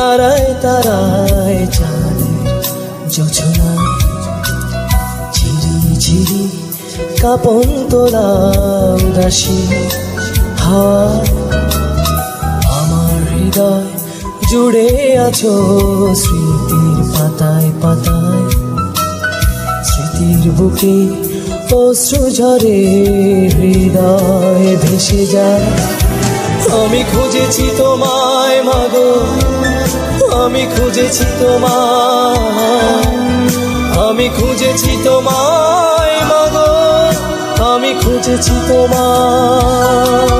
তারায় তারায় চাঁদের যোছনায় ঝিরি ঝিরি কাঁপন তোলা উদাসী হাওয়া আমার হৃদয় জুড়ে আছো স্মৃতির পাতায় পাতায় স্মৃতির বুকে অশ্রু ঝরে হৃদয় ভেসে যায় আমি খুঁজেছি তোমায় মাগো আমি খুঁজেছি তোমায় আমি খুঁজেছি তোমায় মাগো আমি খুঁজেছি তোমায়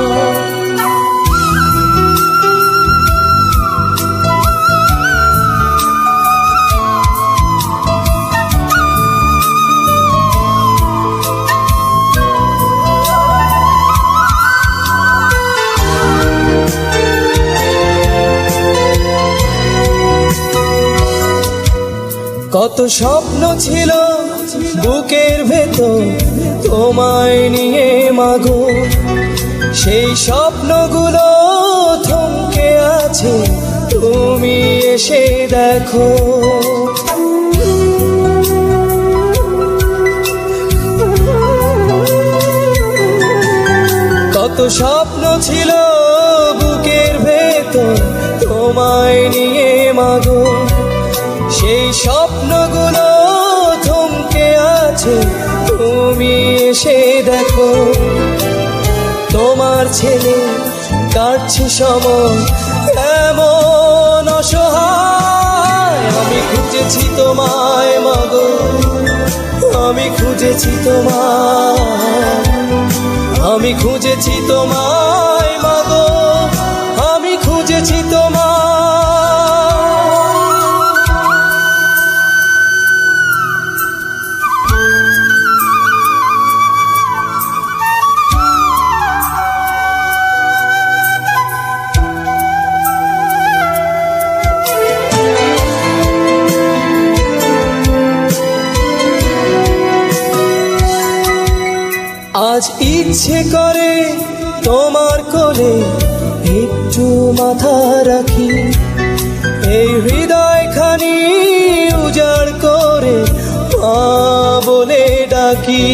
কত স্বপ্ন ছিল বুকের ভেতর তোমায় নিয়ে মাগো সেই স্বপ্নগুলো থমকে আছে তুমি এসে দেখো কত স্বপ্ন ছিল বুকের ভেতর তোমায় নিয়ে মাগো সেই স্বপ্নগুলো থমকে আছে তুমি এসে দেখো তোমার ছেলে কাটছে সময় এমন অসহায় আমি খুঁজেছি তোমায় মাগো আমি খুঁজেছি তোমায় আমি খুঁজেছি তোমায় মাগো আমি খুঁজেছি তোমায় আজ ইচ্ছে করে তোমার কোলে একটু মাথা রাখি এই হৃদয়খানি উজাড় করে মা বলে ডাকি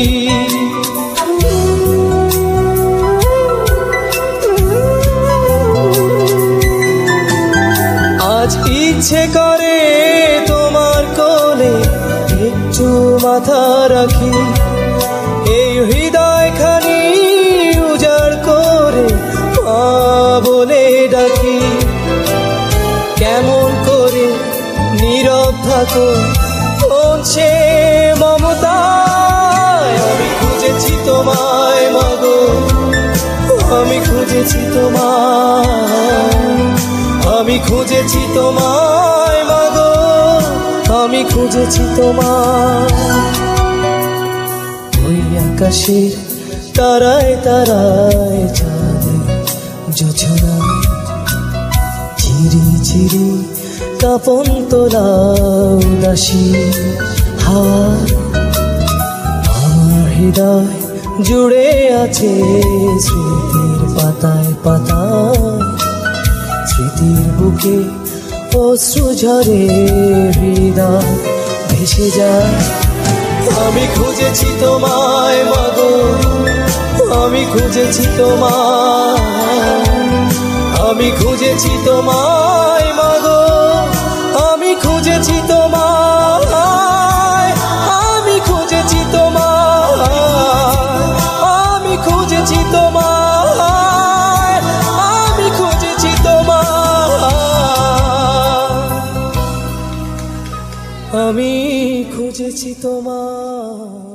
আজ ইচ্ছে করে তোমার কোলে একটু মাথা রাখি এই হৃদয়খানি উজাড় করে মা বলে ডাকি কেমন করে নীরব থাকো পৌঁছে মমতায় আমি খুঁজেছি তোমায় মাগো আমি খুঁজেছি তোমায় আমি খুঁজেছি তোমায় মাগো আমি খুঁজেছি তোমায় ওই আকাশের তারায় তারায় চাঁদের যোছনায় ঝিরি ঝিরি কাঁপন তোলা উদাসী হাওয়া আমার হৃদয় জুড়ে আছে স্মৃতির পাতায় পাতায় স্মৃতির বুকে অশ্রু ঝরে হৃদয় ভেসে যায় আমি খুঁজেছি তোমায় মাগো আমি খুঁজেছি তোমায় আমি খুঁজেছি তোমায় মাগো আমি খুঁজেছি তোমায় আমি খুঁজেছি তোমায় আমি খুঁজেছি তোমায় আমি খুঁজেছি তোমায় আমি খুঁজেছি তোমায়।